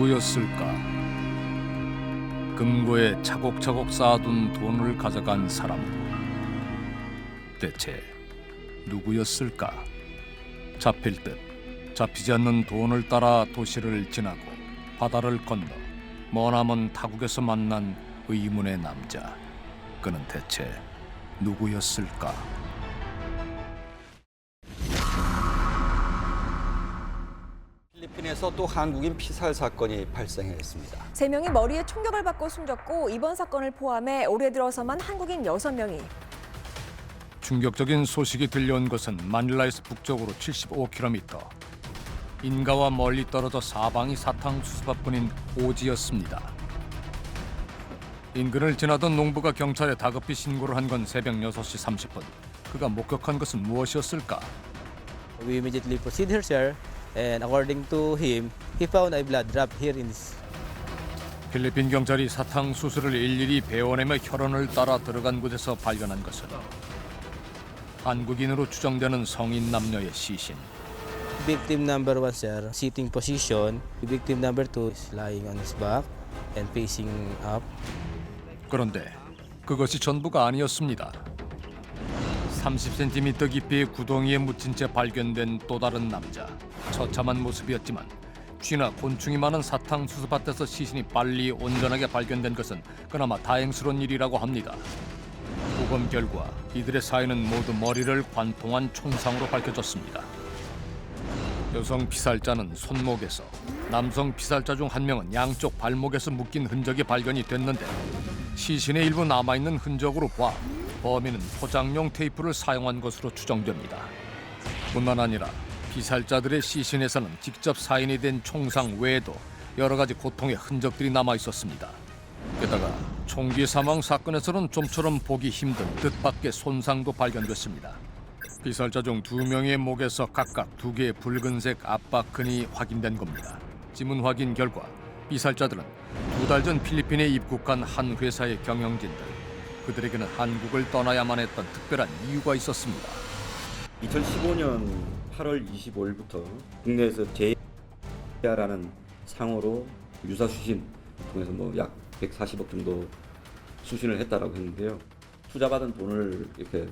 누구였을까? 금고에 차곡차곡 쌓아둔 돈을 가져간 사람. 대체 누구였을까? 잡힐 듯 잡히지 않는 돈을 따라 도시를 지나고 바다를 건너 머나먼 타국에서 만난 의문의 남자. 그는 대체 누구였을까? 필리핀에서 또 한국인 피살 사건이 발생했습니다. 3명이 머리에 총격을 받고 숨졌고 이번 사건을 포함해 올해 들어서만 한국인 6명이 충격적인 소식이 들려온 것은 마닐라에서 북쪽으로 75km, 인가와 멀리 떨어져 사방이 사탕수수밭뿐인 오지였습니다. 인근을 지나던 농부가 경찰에 다급히 신고를 한 건 새벽 6시 30분. 그가 목격한 것은 무엇이었을까? We immediately proceed here, sir. And according to him, he found a blood drop here in this. 필리핀 경찰이 사탕수수를 일일이 베어내며 혈흔을 따라 들어간 곳에서 발견한 것은 한국인으로 추정되는 성인 남녀의 시신. Victim number 1, sir, sitting position. Victim number 2 is lying on his back and facing up. 그런데 그것이 전부가 아니었습니다. 30cm 깊이의 구덩이에 묻힌 채 발견된 또 다른 남자. 처참한 모습이었지만 쥐나 곤충이 많은 사탕수수밭에서 시신이 빨리 온전하게 발견된 것은 그나마 다행스러운 일이라고 합니다. 부검 결과 이들의 사인은 모두 머리를 관통한 총상으로 밝혀졌습니다. 여성 피살자는 손목에서, 남성 피살자 중 한 명은 양쪽 발목에서 묶인 흔적이 발견이 됐는데 시신의 일부 남아있는 흔적으로 봐 범인은 포장용 테이프를 사용한 것으로 추정됩니다. 뿐만 아니라 피살자들의 시신에서는 직접 사인이 된 총상 외에도 여러 가지 고통의 흔적들이 남아 있었습니다. 게다가 총기 사망 사건에서는 좀처럼 보기 힘든 뜻밖의 손상도 발견됐습니다. 피살자 중 2명의 목에서 각각 2개의 붉은색 압박근이 확인된 겁니다. 지문 확인 결과 피살자들은 2달 전 필리핀에 입국한 한 회사의 경영진들. 그들에게는 한국을 떠나야만 했던 특별한 이유가 있었습니다. 2015년 8월 25일부터 국내에서 제야라는 상호로 유사 수신 통해서 약 140억 정도 수신을 했다라고 했는데요. 투자받은 돈을 이렇게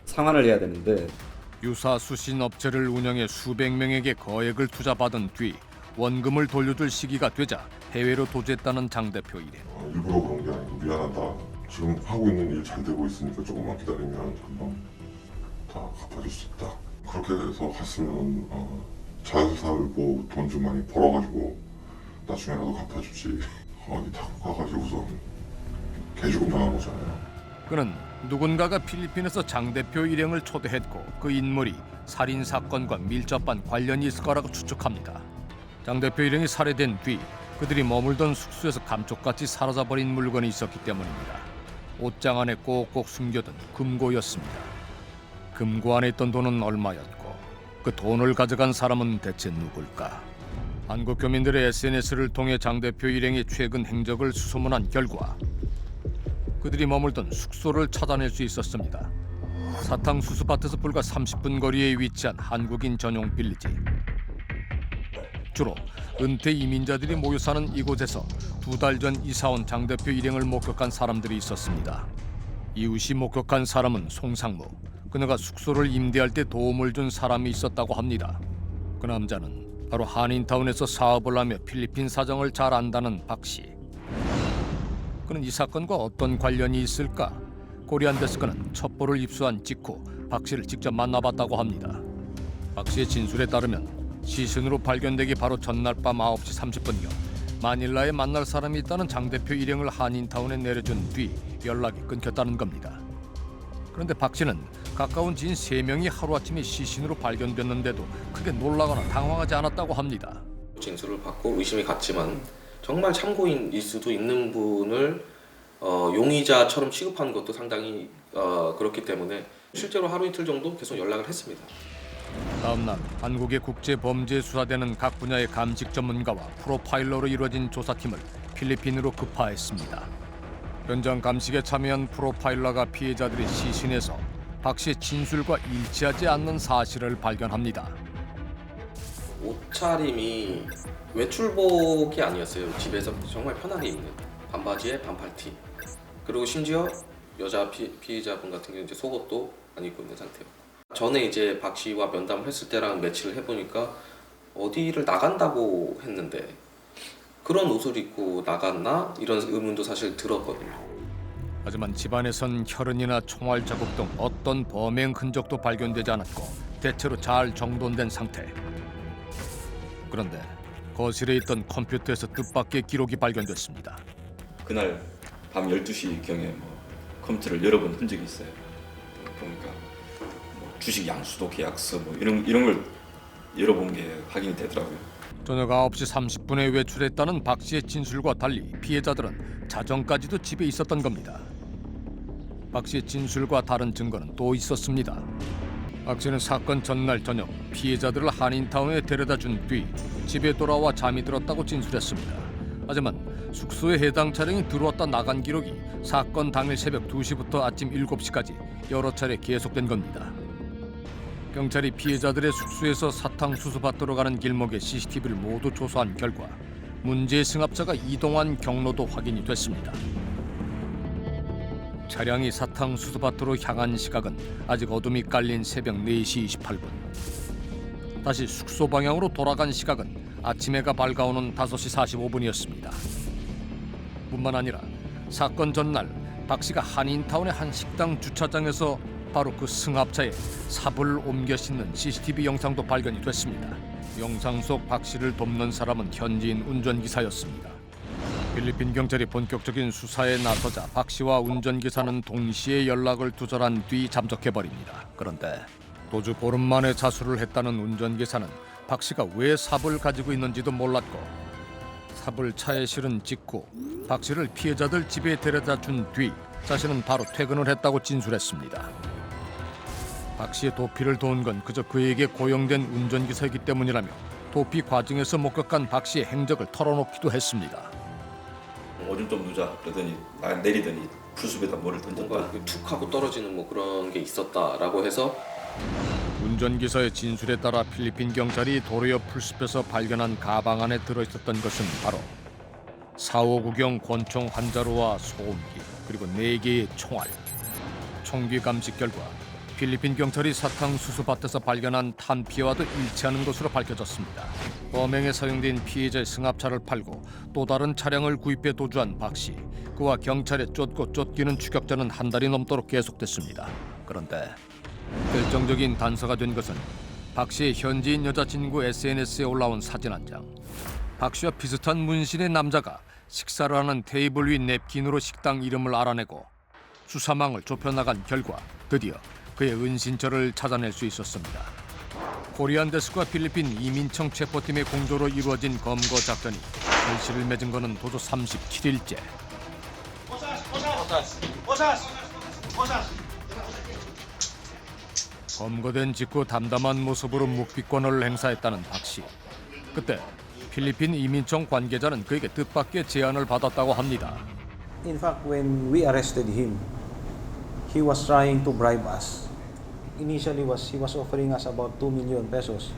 상환을 해야 되는데 유사 수신 업체를 운영해 수백 명에게 거액을 투자받은 뒤 원금을 돌려줄 시기가 되자 해외로 도주했다는 장 대표 일행. 일부러 그런 게 아니고 미안하다. 지금 하고 있는 일 잘 되고 있으니까 조금만 기다리면 금방 다 갚아줄 수 있다. 그렇게 해서 갔으면 잘 살고 돈 좀 많이 벌어가지고 나중에라도 갚아주지. 어디 타고 가가지고서 개죽음 당한 거잖아요. 그는 누군가가 필리핀에서 장 대표 일행을 초대했고 그 인물이 살인 사건과 밀접한 관련이 있을 거라고 추측합니다. 장 대표 일행이 살해된 뒤 그들이 머물던 숙소에서 감쪽같이 사라져버린 물건이 있었기 때문입니다. 옷장 안에 꼭꼭 숨겨둔 금고였습니다. 금고 안에 있던 돈은 얼마였고 그 돈을 가져간 사람은 대체 누굴까? 한국 교민들의 SNS를 통해 장 대표 일행의 최근 행적을 수소문한 결과 그들이 머물던 숙소를 찾아낼 수 있었습니다. 사탕수수밭에서 불과 30분 거리에 위치한 한국인 전용 빌리지. 주로 은퇴 이민자들이 모여 사는 이곳에서 2달 전 이사온 장 대표 일행을 목격한 사람들이 있었습니다. 이웃이 목격한 사람은 송상무. 그녀가 숙소를 임대할 때 도움을 준 사람이 있었다고 합니다. 그 남자는 바로 한인타운에서 사업을 하며 필리핀 사정을 잘 안다는 박 씨. 그는 이 사건과 어떤 관련이 있을까? 코리안 데스크는 첩보를 입수한 직후 박 씨를 직접 만나봤다고 합니다. 박 씨의 진술에 따르면 시신으로 발견되기 바로 전날 밤 9시 30분경 마닐라에 만날 사람이 있다는 장 대표 일행을 한인타운에 내려준 뒤 연락이 끊겼다는 겁니다. 그런데 박 씨는 가까운 지인 3명이 하루아침에 시신으로 발견됐는데도 크게 놀라거나 당황하지 않았다고 합니다. 진술을 받고 의심이 갔지만 정말 참고인일 수도 있는 분을 용의자처럼 취급하는 것도 상당히 그렇기 때문에 실제로 하루 이틀 정도 계속 연락을 했습니다. 다음 날 한국의 국제범죄수사대는 각 분야의 감식 전문가와 프로파일러로 이루어진 조사팀을 필리핀으로 급파했습니다. 현장 감식에 참여한 프로파일러가 피해자들의 시신에서 박 씨의 진술과 일치하지 않는 사실을 발견합니다. 옷차림이 외출복이 아니었어요. 집에서 정말 편하게 입는 반바지에 반팔티. 그리고 심지어 여자 피해자분 같은 경우 이제 속옷도 안 입고 있는 상태였고. 전에 이제 박 씨와 면담을 했을 때랑 매치를 해보니까 어디를 나간다고 했는데 그런 옷을 입고 나갔나? 이런 의문도 사실 들었거든요. 하지만 집안에선 혈흔이나 총알 자국 등 어떤 범행 흔적도 발견되지 않았고 대체로 잘 정돈된 상태. 그런데 거실에 있던 컴퓨터에서 뜻밖의 기록이 발견됐습니다. 그날 밤 12시경에 컴퓨터를 열어본 흔적이 있어요. 보니까 주식 양수도 계약서 이런 걸 열어본 게 확인이 되더라고요. 저녁 9시 30분에 외출했다는 박 씨의 진술과 달리 피해자들은 자정까지도 집에 있었던 겁니다. 박 씨의 진술과 다른 증거는 또 있었습니다. 박 씨는 사건 전날 저녁 피해자들을 한인타운에 데려다 준 뒤 집에 돌아와 잠이 들었다고 진술했습니다. 하지만 숙소에 해당 차량이 들어왔다 나간 기록이 사건 당일 새벽 2시부터 아침 7시까지 여러 차례 계속된 겁니다. 경찰이 피해자들의 숙소에서 사탕수수밭으로 가는 길목의 CCTV를 모두 조사한 결과 문제의 승합차가 이동한 경로도 확인이 됐습니다. 차량이 사탕수수밭으로 향한 시각은 아직 어둠이 깔린 새벽 4시 28분. 다시 숙소 방향으로 돌아간 시각은 아침 해가 밝아오는 5시 45분이었습니다. 뿐만 아니라 사건 전날 박 씨가 한인타운의 한 식당 주차장에서 바로 그 승합차에 삽을 옮겨 싣는 CCTV 영상도 발견이 됐습니다. 영상 속 박 씨를 돕는 사람은 현지인 운전기사였습니다. 필리핀 경찰이 본격적인 수사에 나서자 박 씨와 운전기사는 동시에 연락을 두절한 뒤 잠적해버립니다. 그런데 도주 보름 만에 자수를 했다는 운전기사는 박 씨가 왜 삽을 가지고 있는지도 몰랐고 삽을 차에 실은 직후 박 씨를 피해자들 집에 데려다 준 뒤 자신은 바로 퇴근을 했다고 진술했습니다. 박 씨의 도피를 도운 건 그저 그에게 고용된 운전기사이기 때문이라며 도피 과정에서 목격한 박 씨의 행적을 털어놓기도 했습니다. 오줌 좀 누자 그러더니 내리더니 풀숲에다 뭐를 던졌다. 뭔가 툭 하고 떨어지는 그런 게 있었다라고 해서 운전기사의 진술에 따라 필리핀 경찰이 도로 옆 풀숲에서 발견한 가방 안에 들어있었던 것은 바로 4.59경 권총 한 자루와 소음기 그리고 4개의 총알. 총기 감식 결과 필리핀 경찰이 사탕수수밭에서 발견한 탄피와도 일치하는 것으로 밝혀졌습니다. 범행에 사용된 피해자의 승합차를 팔고 또 다른 차량을 구입해 도주한 박 씨. 그와 경찰에 쫓고 쫓기는 추격전은 한 달이 넘도록 계속됐습니다. 그런데 결정적인 단서가 된 것은 박 씨의 현지인 여자친구 SNS에 올라온 사진 한 장. 박 씨와 비슷한 문신의 남자가 식사를 하는 테이블 위 냅킨으로 식당 이름을 알아내고 수사망을 좁혀나간 결과 드디어 그의 은신처를 찾아낼 수 있었습니다. 코리안 데스크와 필리핀 이민청 체포팀의 공조로 이루어진 검거 작전이 결실을 맺은 것은 도조 37일째. 검거된 직후 담담한 모습으로 묵비권을 행사했다는 박 씨. 그때 필리핀 이민청 관계자는 그에게 뜻밖의 제안을 받았다고 합니다. In fact, when we arrested him, he was trying to bribe us. Initially, he was offering us about 2 million pesos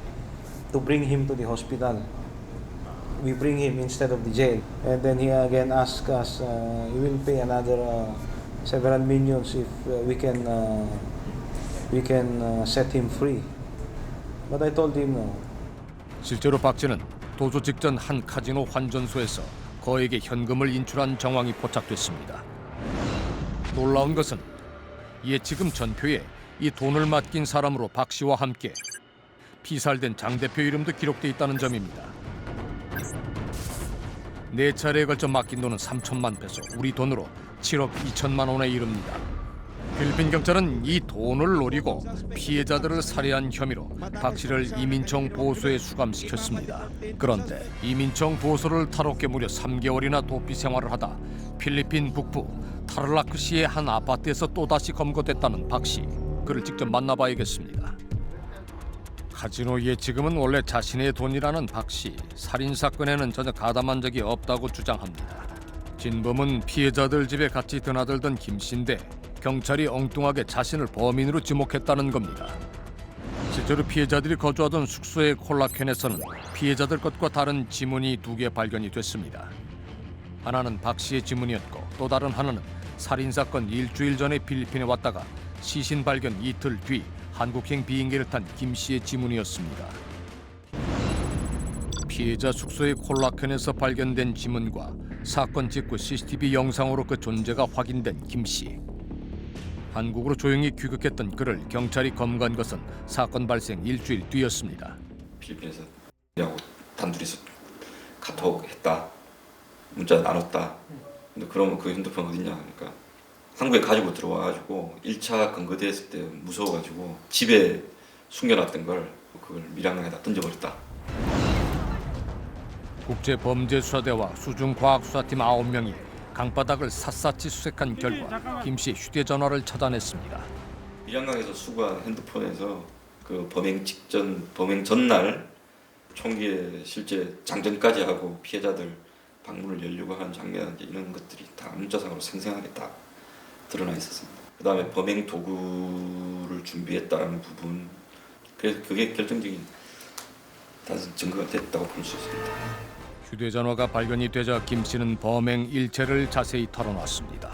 to bring him to the hospital. We bring him instead of the jail, and then he again asked us, "We will pay another several millions if we can set him free." But I told him no. 실제로 박씨는 도주 직전 한 카지노 환전소에서 거액의 현금을 인출한 정황이 포착됐습니다. 놀라운 것은 예치금 전표에 이 돈을 맡긴 사람으로 박 씨와 함께 피살된 장 대표 이름도 기록돼 있다는 점입니다. 4차례에 걸쳐 맡긴 돈은 3천만 페소, 우리 돈으로 7억 2천만 원에 이릅니다. 필리핀 경찰은 이 돈을 노리고 피해자들을 살해한 혐의로 박 씨를 이민청 보호소에 수감시켰습니다. 그런데 이민청 보호소를 탈옥해 무려 3개월이나 도피 생활을 하다 필리핀 북부 타를라크시의 한 아파트에서 또다시 검거됐다는 박 씨. 그를 직접 만나봐야겠습니다. 카지노 예치금은 원래 자신의 돈이라는 박 씨. 살인사건에는 전혀 가담한 적이 없다고 주장합니다. 진범은 피해자들 집에 같이 드나들던 김 씨인데 경찰이 엉뚱하게 자신을 범인으로 지목했다는 겁니다. 실제로 피해자들이 거주하던 숙소의 콜라캔에서는 피해자들 것과 다른 지문이 2개 발견이 됐습니다. 하나는 박 씨의 지문이었고 또 다른 하나는 살인사건 일주일 전에 필리핀에 왔다가 시신 발견 이틀 뒤 한국행 비행기를 탄 김 씨의 지문이었습니다. 피해자 숙소의 콜라캔에서 발견된 지문과 사건 직후 CCTV 영상으로 그 존재가 확인된 김 씨. 한국으로 조용히 귀국했던 그를 경찰이 검거한 것은 사건 발생 일주일 뒤였습니다. 필리핀에서 하고 단둘이서 카톡 했다, 문자 나눴다. 근데 그러면 그 핸드폰 어딨냐 하니까 한국에 가지고 들어와가지고 1차 검거됐을 때 무서워가지고 집에 숨겨놨던 걸 그걸 밀양강에다 던져버렸다. 국제범죄수사대와 수중과학수사팀 9명이 강바닥을 샅샅이 수색한 결과 김 씨의 휴대전화를 찾아냈습니다. 밀양강에서 수거한 핸드폰에서 그 범행 전날 총기에 실제 장전까지 하고 피해자들 방문을 열려고 하는 장면 이런 것들이 다 문자상으로 생생하게 다 드러나 있었습니다. 그 다음에 범행 도구를 준비했다는 부분, 그래서 그게 결정적인 증거가 됐다고 볼 수 있습니다. 휴대전화가 발견이 되자 김 씨는 범행 일체를 자세히 털어놨습니다.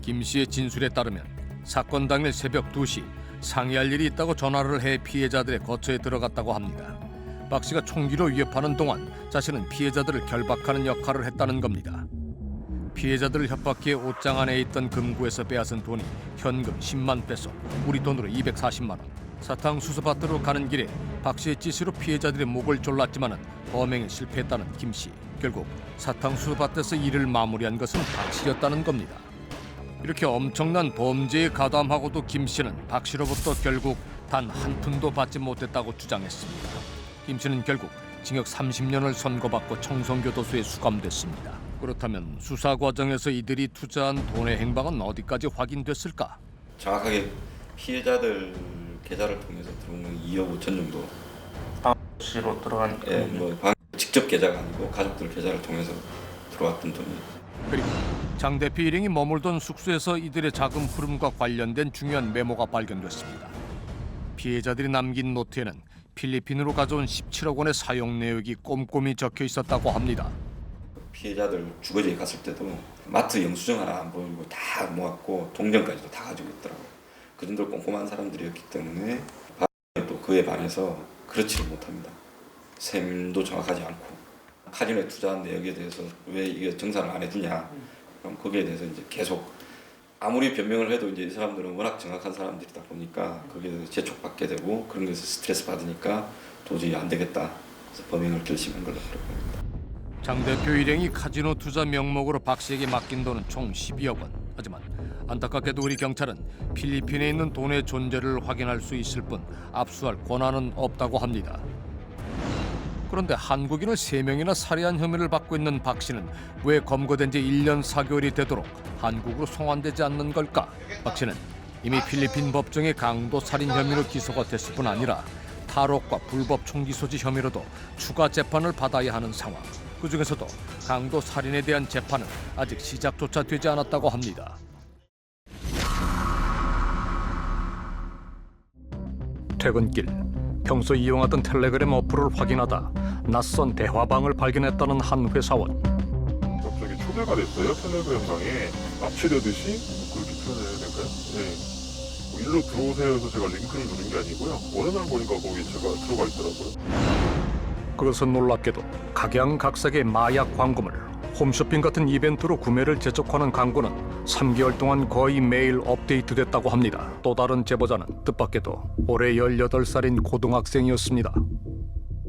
김 씨의 진술에 따르면 사건 당일 새벽 2시 상의할 일이 있다고 전화를 해 피해자들의 거처에 들어갔다고 합니다. 박 씨가 총기로 위협하는 동안 자신은 피해자들을 결박하는 역할을 했다는 겁니다. 피해자들을 협박기에 옷장 안에 있던 금고에서 빼앗은 돈이 현금 10만 페소, 우리 돈으로 240만 원. 사탕수수밭으로 가는 길에 박 씨의 지시로 피해자들의 목을 졸랐지만은 범행에 실패했다는 김 씨. 결국 사탕수수밭에서 일을 마무리한 것은 박 씨였다는 겁니다. 이렇게 엄청난 범죄에 가담하고도 김 씨는 박 씨로부터 결국 단 한 푼도 받지 못했다고 주장했습니다. 김 씨는 결국 징역 30년을 선고받고 청송교도소에 수감됐습니다. 그렇다면 수사 과정에서 이들이 투자한 돈의 행방은 어디까지 확인됐을까? 정확하게 피해자들 계좌를 통해서 들어오는 2억 5천 정도. 씨로 들어간. 직접 계좌가 아니고 가족들 계좌를 통해서 들어왔던 돈이. 그리고 장 대표 일행이 머물던 숙소에서 이들의 자금 흐름과 관련된 중요한 메모가 발견됐습니다. 피해자들이 남긴 노트에는 필리핀으로 가져온 17억 원의 사용 내역이 꼼꼼히 적혀 있었다고 합니다. 피해자들 주거지에 갔을 때도 마트 영수증 하나 안 보이고 다 모았고 동전까지도 다 가지고 있더라고요. 그 정도로 꼼꼼한 사람들이었기 때문에 또 그에 반해서 그렇지를 못합니다. 셈도 정확하지 않고 카지노에 투자한 내역에 대해서 왜 이게 정산을 안 해주냐, 그럼 거기에 대해서 이제 계속 아무리 변명을 해도 이제 이 사람들은 워낙 정확한 사람들이다 보니까 거기에 대해서 재촉받게 되고 그런 것에서 스트레스 받으니까 도저히 안 되겠다. 그래서 범행을 결심한 걸로 봅니다. 장 대표 일행이 카지노 투자 명목으로 박 씨에게 맡긴 돈은 총 12억 원. 하지만 안타깝게도 우리 경찰은 필리핀에 있는 돈의 존재를 확인할 수 있을 뿐 압수할 권한은 없다고 합니다. 그런데 한국인을 3명이나 살해한 혐의를 받고 있는 박 씨는 왜 검거된 지 1년 4개월이 되도록 한국으로 송환되지 않는 걸까? 박 씨는 이미 필리핀 법정에 강도 살인 혐의로 기소가 됐을 뿐 아니라 탈옥과 불법 총기 소지 혐의로도 추가 재판을 받아야 하는 상황. 그중에서도 강도 살인에 대한 재판은 아직 시작조차 되지 않았다고 합니다. 퇴근길, 평소 이용하던 텔레그램 어플을 확인하다 낯선 대화방을 발견했다는 한 회사원. 갑자기 초대가 됐어요. 텔레그램방에 납치되듯이 그렇게 표현해야 될까요? 네. 일로 들어오세요 해서 제가 링크를 누른 게 아니고요. 어느 날 보니까 거기 제가 들어가 있더라고요. 그것은 놀랍게도 각양각색의 마약 광고물, 홈쇼핑 같은 이벤트로 구매를 재촉하는 광고는 3개월 동안 거의 매일 업데이트됐다고 합니다. 또 다른 제보자는 뜻밖에도 올해 18살인 고등학생이었습니다.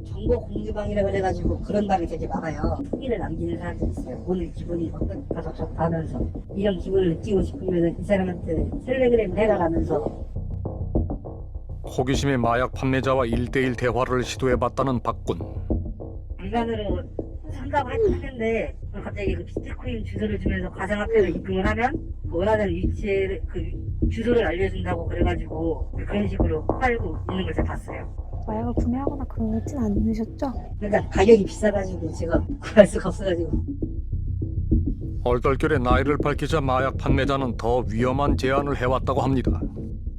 정보 공유방이라고 해가지고 그런 방이 되게 많아요. 후기를 남기는 사람들이 있어요. 오늘 기분이 어떠니까 좋다 하면서 이런 기분을 느끼고 싶으면 이 사람한테 텔레그램 해라라면서. 호기심의 마약 판매자와 1대1 대화를 시도해봤다는 박군. 인간으로 상담을 했는데 갑자기 그 비트코인 주소를 주면서 가상화폐로 입금을 하면 원하는 위치에 그 주소를 알려준다고 그래가지고 그런 식으로 팔고 있는 걸 제가 봤어요. 마약을 구매하거나 그러진 않으셨죠? 그러니까 가격이 비싸가지고 제가 구할 수가 없어가지고. 얼떨결에 나이를 밝히자 마약 판매자는 더 위험한 제안을 해왔다고 합니다.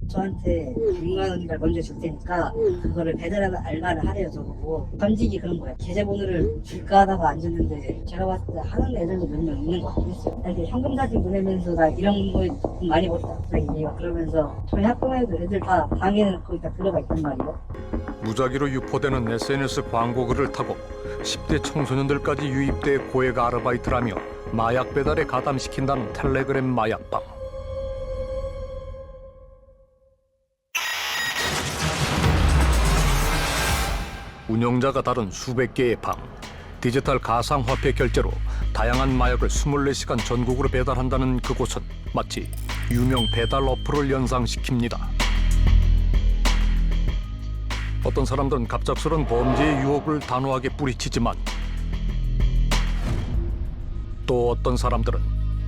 저한테 6만 원이라 먼저 줄 테니까 그거를 배달하는 알바를 하래요 저보고. 던지기 그런 거예요. 계좌번호를 줄까 하다가 안 줬는데 제가 봤을 때 하는 애들도 몇 명 있는 것 같긴 했어요. 근데 현금 사진 보내면서 나 이런 거에 돈 많이 벌었다 갑자기 얘가 그러면서 저희 학교에도 애들 다 방에는 거의 다 들어가 있단 말이에요. 무작위로 유포되는 SNS 광고 글을 타고 10대 청소년들까지 유입돼 고액 아르바이트를 하며 마약 배달에 가담시킨다는 텔레그램 마약방. 운영자가 다른 수백 개의 방, 디지털 가상화폐 결제로 다양한 마약을 24시간 전국으로 배달한다는 그곳은 마치 유명 배달 어플을 연상시킵니다. 어떤 사람들은 갑작스러운 범죄의 유혹을 단호하게 뿌리치지만 또 어떤 사람들은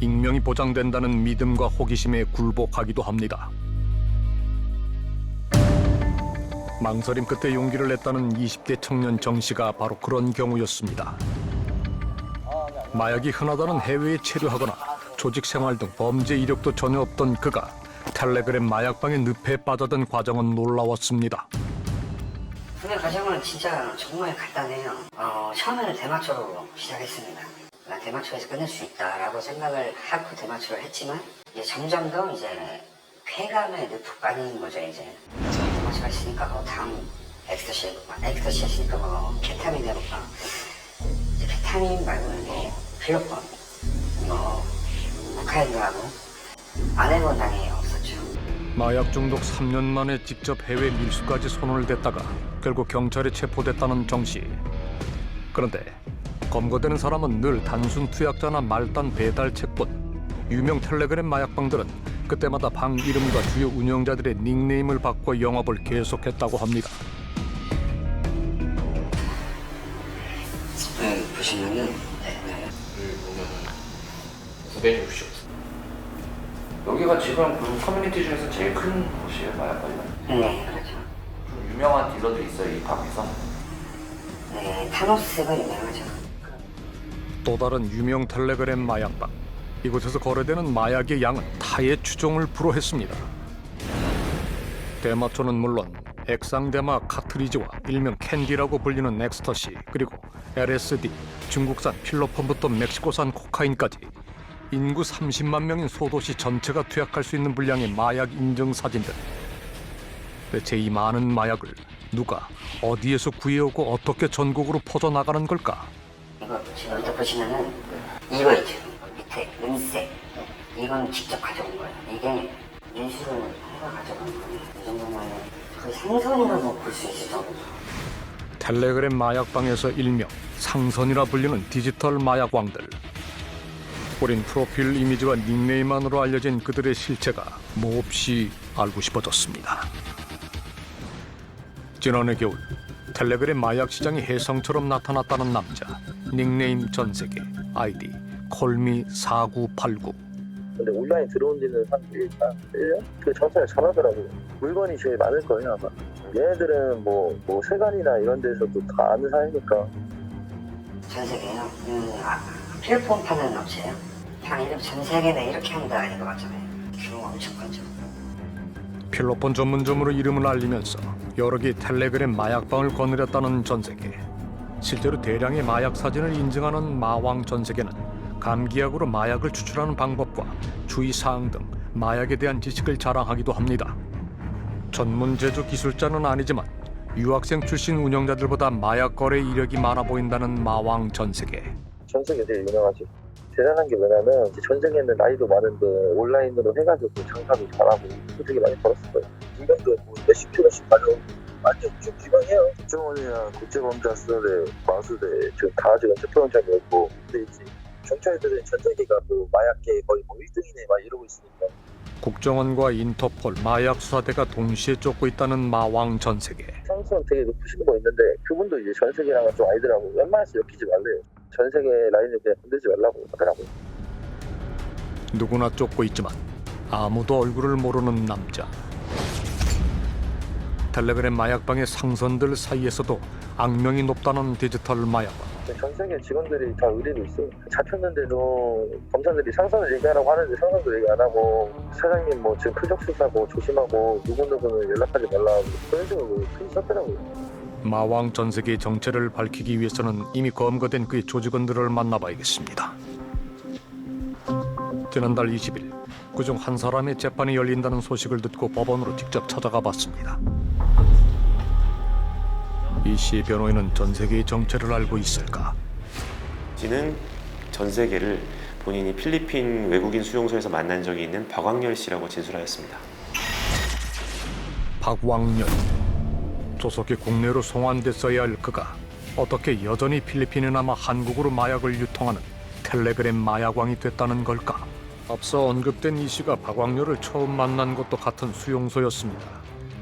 익명이 보장된다는 믿음과 호기심에 굴복하기도 합니다. 망설임 끝에 용기를 냈다는 20대 청년 정 씨가 바로 그런 경우였습니다. 마약이 흔하다는 해외에 체류하거나 조직 생활 등 범죄 이력도 전혀 없던 그가 텔레그램 마약방의 늪에 빠져든 과정은 놀라웠습니다. 구매 과정은 진짜 정말 간단해요. 처음에는 대마초로 시작했습니다. 난 대마초에서 끝낼 수 있다라고 생각을 하고 대마초를 했지만 이제 점점 더 이제 쾌감에 늪에 빠지는 거죠. 이제 대마초가 있으니까 다음 엑스터시 해볼까, 엑스터시 했으니까 케타민 해볼까. 이제 케타민 말고는 이제 필로폰, 코카인도 하고 안 해본 단계가 없었죠. 마약 중독 3년 만에 직접 해외 밀수까지 손을 댔다가 결국 경찰에 체포됐다는 정 씨. 그런데 검거되는 사람은 늘 단순 투약자나 말단 배달책뿐. 유명 텔레그램 마약방들은 그때마다 방 이름과 주요 운영자들의 닉네임을 바꿔 영업을 계속했다고 합니다. 보시면은 구변이 오셨어. 여기가 지금 그 커뮤니티 중에서 제일 큰 곳이에요, 마약 관련. 네, 그렇죠. 좀 유명한 딜러도 있어요, 이 방에서. 네, 타노스가 유명하죠. 또 다른 유명 텔레그램 마약방. 이곳에서 거래되는 마약의 양은 타의 추종을 불허했습니다. 대마초는 물론 액상대마 카트리지와 일명 캔디라고 불리는 엑스터시, 그리고 LSD, 중국산 필로폰부터 멕시코산 코카인까지 인구 30만 명인 소도시 전체가 투약할 수 있는 분량의 마약 인증 사진들. 대체 이 많은 마약을 누가 어디에서 구해오고 어떻게 전국으로 퍼져나가는 걸까? 이거 지금 여기다 보시면은 이거 있죠. 밑에 은색. 이건 직접 가져온 거예요. 이게 인수를 해서 가져간 거예요. 이 정도면 거의 상선이라고 볼 수 있을 정도. 텔레그램 마약방에서 일명 상선이라 불리는 디지털 마약왕들. 우린 프로필 이미지와 닉네임만으로 알려진 그들의 실체가 몹시 알고 싶어졌습니다. 지난해 겨울 텔레그램 마약 시장이 혜성처럼 나타났다는 남자. 닉네임 전세계, 아이디 콜미4989. 근데 온라인 들어온 지는 한 1년? 그 전화를 잘하더라고요. 물건이 제일 많을 거예요 아마. 얘네들은 뭐 세관이나 이런 데서도 다 아는 사이니까. 전세계요? 필로폰 파는 업체예요? 그냥 이름 전세계네 이렇게 하는 데가 아닌 것 같잖아요. 규모가 엄청 크죠. 필로폰 전문점으로 이름을 알리면서 여러 개 텔레그램 마약방을 거느렸다는 전세계. 실제로 대량의 마약 사진을 인증하는 마왕 전세계는 감기약으로 마약을 추출하는 방법과 주의사항 등 마약에 대한 지식을 자랑하기도 합니다. 전문 제조 기술자는 아니지만 유학생 출신 운영자들보다 마약 거래 이력이 많아 보인다는 마왕 전세계. 전세계 되게 유명하지. 대단한 게 뭐냐면 전 세계는 나이도 많은데 온라인으로 해가지고 장사도 잘하고 되게 많이 벌었을 거예요. 인간도 뭐 몇십 킬로씩 가져오고 완전 좀 기방해요. 국정원이나 국제범죄수사대, 마수대 지금 다 지금 체포영장이 있고. 근데 이제 경찰들은 전 세계가 뭐 마약계 거의 뭐 1등이네 막 이러고 있으니까. 국정원과 인터폴, 마약수사대가 동시에 쫓고 있다는 마왕 전세계. 상수는 되게 높으신 거 있는데 그분도 이제 전 세계랑은 좀 아니더라고. 웬만해서 엮이지 말래요. 전 세계 라인을 그냥 건들지 말라고 하더라고요. 누구나 쫓고 있지만 아무도 얼굴을 모르는 남자. 텔레그램 마약방의 상선들 사이에서도 악명이 높다는 디지털 마약방. 전 세계 직원들이 다 의뢰도 있어요. 잡혔는데도 검사들이 상선을 얘기하라고 하는데 상선도 얘기 안 하고 사장님 뭐 지금 표적 수사고 조심하고 누구누구는 연락하지 말라고 그런 식으로 큰 썼더라고요. 마왕 전 세계의 정체를 밝히기 위해서는 이미 검거된 그의 조직원들을 만나봐야겠습니다. 지난달 20일 그중 한 사람의 재판이 열린다는 소식을 듣고 법원으로 직접 찾아가 봤습니다. 이 씨의 변호인은 전 세계의 정체를 알고 있을까? 씨는 전 세계를 본인이 필리핀 외국인 수용소에서 만난 적이 있는 박광렬 씨라고 진술하였습니다. 박광렬. 조속히 국내로 송환됐어야 할 그가 어떻게 여전히 필리핀에 남아 한국으로 마약을 유통하는 텔레그램 마약왕이 됐다는 걸까? 앞서 언급된 이 씨가 박광렬을 처음 만난 것도 같은 수용소였습니다.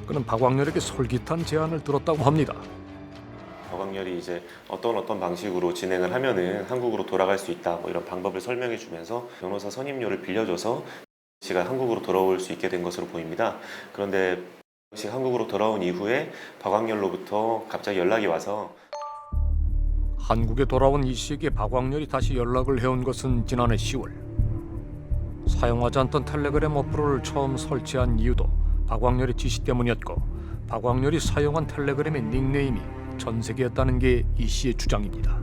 그는 박광렬에게 솔깃한 제안을 들었다고 합니다. 박광렬이 이제 어떤 방식으로 진행을 하면은 한국으로 돌아갈 수 있다 뭐 이런 방법을 설명해 주면서 변호사 선임료를 빌려줘서 씨가 한국으로 돌아올 수 있게 된 것으로 보입니다. 그런데 한국으로 돌아온 이후에 박광렬로부터 갑자기 연락이 와서 한국에 돌아온 이 씨에게 박광렬이 다시 연락을 해온 것은 지난해 10월. 사용하지 않던 텔레그램 어플을 처음 설치한 이유도 박광렬의 지시 때문이었고 박광렬이 사용한 텔레그램의 닉네임이 전세계였다는 게 이 씨의 주장입니다.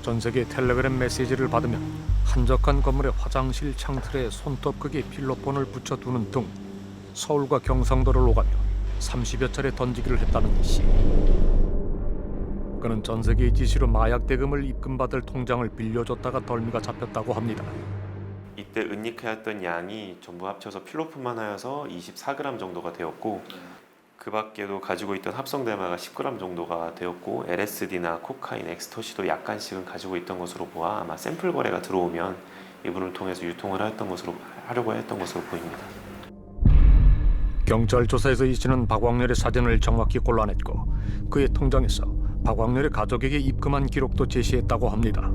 전세계 텔레그램 메시지를 받으면 한적한 건물의 화장실 창틀에 손톱 크기의 필로폰을 붙여두는 등 서울과 경상도를 오가며 30여 차례 던지기를 했다는 이 씨. 그는 전 세계의 지시로 마약 대금을 입금받을 통장을 빌려줬다가 덜미가 잡혔다고 합니다. 이때 은닉하였던 양이 전부 합쳐서 필로폰만 하여서 24g 정도가 되었고 그 밖에도 가지고 있던 합성 대마가 10g 정도가 되었고 LSD나 코카인, 엑스터시도 약간씩은 가지고 있던 것으로 보아 아마 샘플 거래가 들어오면 이분을 통해서 유통을 하려고 했던 것으로 보입니다. 경찰 조사에서 이 씨는 박광렬의 사진을 정확히 골라냈고 그의 통장에서 박광렬의 가족에게 입금한 기록도 제시했다고 합니다.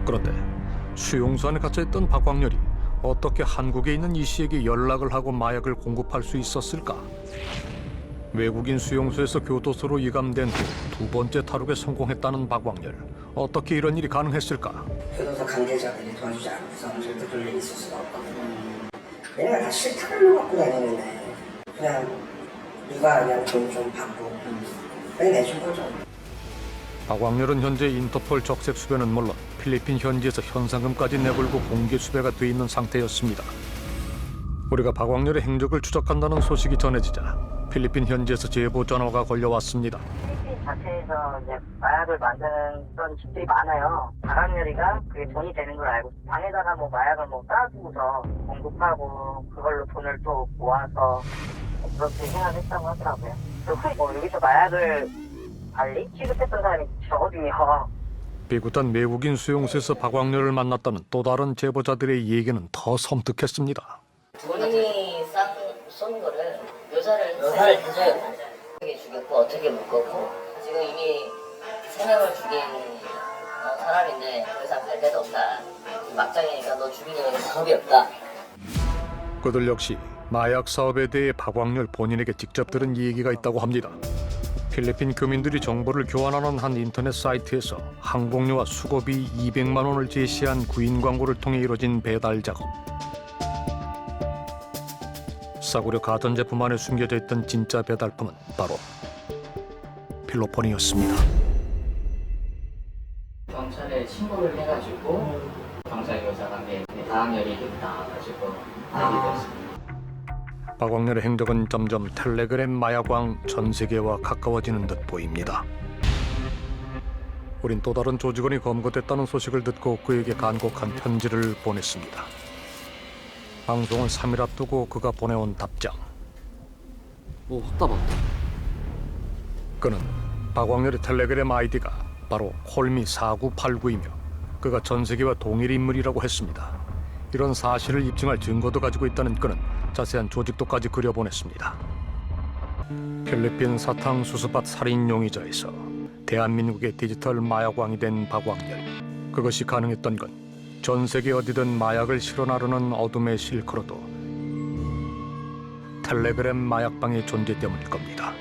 그런데 수용소 안에 갇혀있던 박광렬이 어떻게 한국에 있는 이 씨에게 연락을 하고 마약을 공급할 수 있었을까? 외국인 수용소에서 교도소로 이감된 후 두 번째 탈옥에 성공했다는 박광렬. 어떻게 이런 일이 가능했을까? 교도소 관계자들이 도와주지 않고서는 절대 그런 일이 있을 수가 없거든요. 얘네가 다 실타래로 갖고 다니는데 그냥 누가 그냥 돈 좀 받고 그냥 내준 거죠. 박광렬은 현재 인터폴 적색 수배는 물론 필리핀 현지에서 현상금까지 내걸고 공개 수배가 돼 있는 상태였습니다. 우리가 박광렬의 행적을 추적한다는 소식이 전해지자 필리핀 현지에서 제보 전화가 걸려왔습니다. 필리핀 자체에서 이제 마약을 만드는 그런 집들이 많아요. 박광렬이가 그게 돈이 되는 걸 알고 방에다가 뭐 마약을 뭐 쌓아두고서 공급하고 그걸로 돈을 또 모아서 그렇게 생각했다고 하더라고요. 그리고 여기서 마약을 관리? 취급했던 사람이 저거든요. 비구탄 외국인 수용소에서 박광렬을 만났다는 또 다른 제보자들의 얘기는 더 섬뜩했습니다. 본인이 쏜 거를 묘사를 해줘요. 어떻게 죽였고 어떻게 묶었고 지금 이미 3명을 죽인 사람인데 더 이상 갈 데도 없다. 막장이니까 너 죽이려는 방법이 없다. 그들 역시 마약 사업에 대해 박광렬 본인에게 직접 들은 얘기가 있다고 합니다. 필리핀 교민들이 정보를 교환하는 한 인터넷 사이트에서 항공료와 수고비 200만 원을 제시한 구인 광고를 통해 이뤄진 배달 작업. 싸구려 가전제품 안에 숨겨져 있던 진짜 배달품은 바로 필로폰이었습니다. 경찰에 신고를 해가지고 경찰 여자가 다음열이 됐다 가지고 알게 되었습니다. 박광렬의 행적은 점점 텔레그램 마약왕 전 세계와 가까워지는 듯 보입니다. 우린 또 다른 조직원이 검거됐다는 소식을 듣고 그에게 간곡한 편지를 보냈습니다. 방송을 3일 앞두고 그가 보내온 답장. 오, 확 따봤다. 그는 박광렬의 텔레그램 아이디가 바로 콜미4989이며 그가 전 세계와 동일 인물이라고 했습니다. 이런 사실을 입증할 증거도 가지고 있다는 그는 자세한 조직도까지 그려보냈습니다. 필리핀 사탕수수밭 살인 용의자에서 대한민국의 디지털 마약왕이 된 박광렬. 그것이 가능했던 건 전 세계 어디든 마약을 실어 나르는 어둠의 실크로도 텔레그램 마약방의 존재 때문일 겁니다.